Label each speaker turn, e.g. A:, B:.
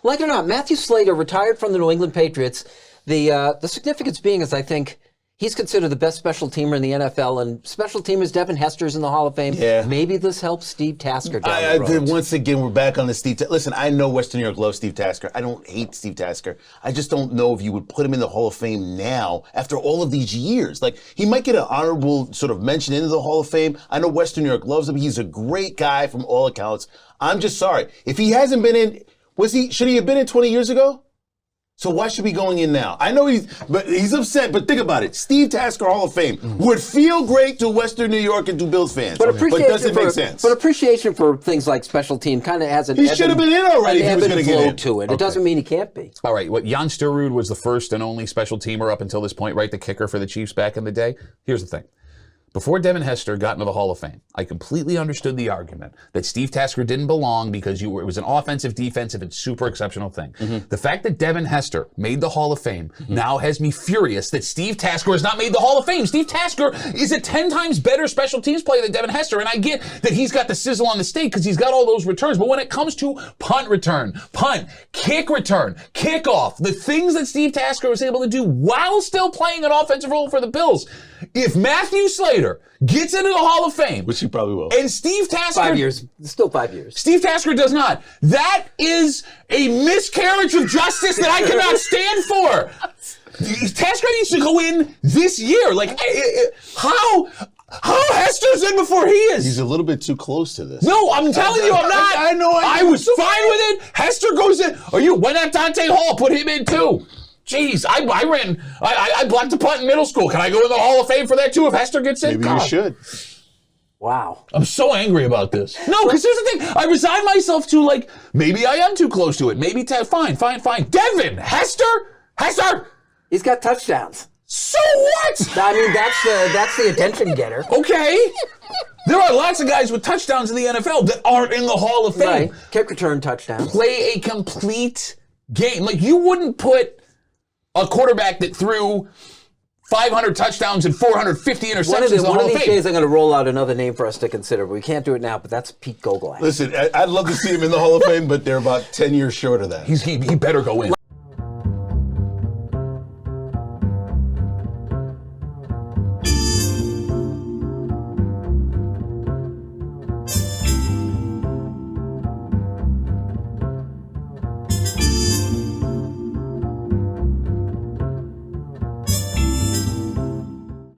A: Like it or not, Matthew Slater retired from the New England Patriots. The significance being is I think he's considered the best special teamer in the NFL, and special teamers Devin Hester's in the Hall of Fame.
B: Yeah.
A: Maybe this helps Steve Tasker down the road.
B: Once again, we're back on the Steve. Listen, I know Western New York loves Steve Tasker. I don't hate Steve Tasker. I just don't know if you would put him in the Hall of Fame now after all of these years. Like, he might get an honorable sort of mention into the Hall of Fame. I know Western New York loves him. He's a great guy from all accounts. I'm just sorry. If he hasn't been in, should he have been in 20 years ago? So why should we be going in now? I know he's upset, but think about it. Steve Tasker Hall of Fame would feel great to Western New York and to Bills fans, but doesn't make sense.
A: But appreciation for things like special team kind of has an
B: he should have been in already if he was going to get in.
A: To it. Okay. It doesn't mean he can't be.
C: All right, Jan Sturrud was the first and only special teamer up until this point, right? The kicker for the Chiefs back in the day. Here's the thing. Before Devin Hester got into the Hall of Fame, I completely understood the argument that Steve Tasker didn't belong because it was an offensive, defensive, and super exceptional thing. The fact that Devin Hester made the Hall of Fame now has me furious that Steve Tasker has not made the Hall of Fame. Steve Tasker is a 10 times better special teams player than Devin Hester, and I get that he's got the sizzle on the steak because he's got all those returns, but when it comes to punt return, kick return, kickoff, the things that Steve Tasker was able to do while still playing an offensive role for the Bills, if Matthew Slater gets into the Hall of Fame,
B: which he probably will,
C: and Steve Tasker,
A: 5 years, still 5 years.
C: Steve Tasker does not. That is a miscarriage of justice that I cannot stand for. Tasker needs to go in this year. Like, how Hester's in before he is?
B: He's a little bit too close to this.
C: No, I'm telling you, I'm not.
B: I know.
C: I was fine with it. Hester goes in. Why not Dante Hall? Put him in too. Jeez, I blocked a punt in middle school. Can I go in the Hall of Fame for that too if Hester gets in?
B: Maybe you should.
A: Wow.
C: I'm so angry about this. No, because here's the thing. I resign myself to, like, maybe I am too close to it. Maybe, fine. Devin, Hester.
A: He's got touchdowns.
C: So what?
A: I mean, that's the attention getter.
C: Okay. There are lots of guys with touchdowns in the NFL that aren't in the Hall of Fame.
A: Right. Kick return touchdowns.
C: Play a complete game. Like, you wouldn't put a quarterback that threw 500 touchdowns and 450 interceptions.
A: One of these days I'm going to roll out another name for us to consider. We can't do it now, but that's Pete Gogolak.
B: Listen, I'd love to see him in the Hall of Fame, but they're about 10 years short of that.
C: He better go in.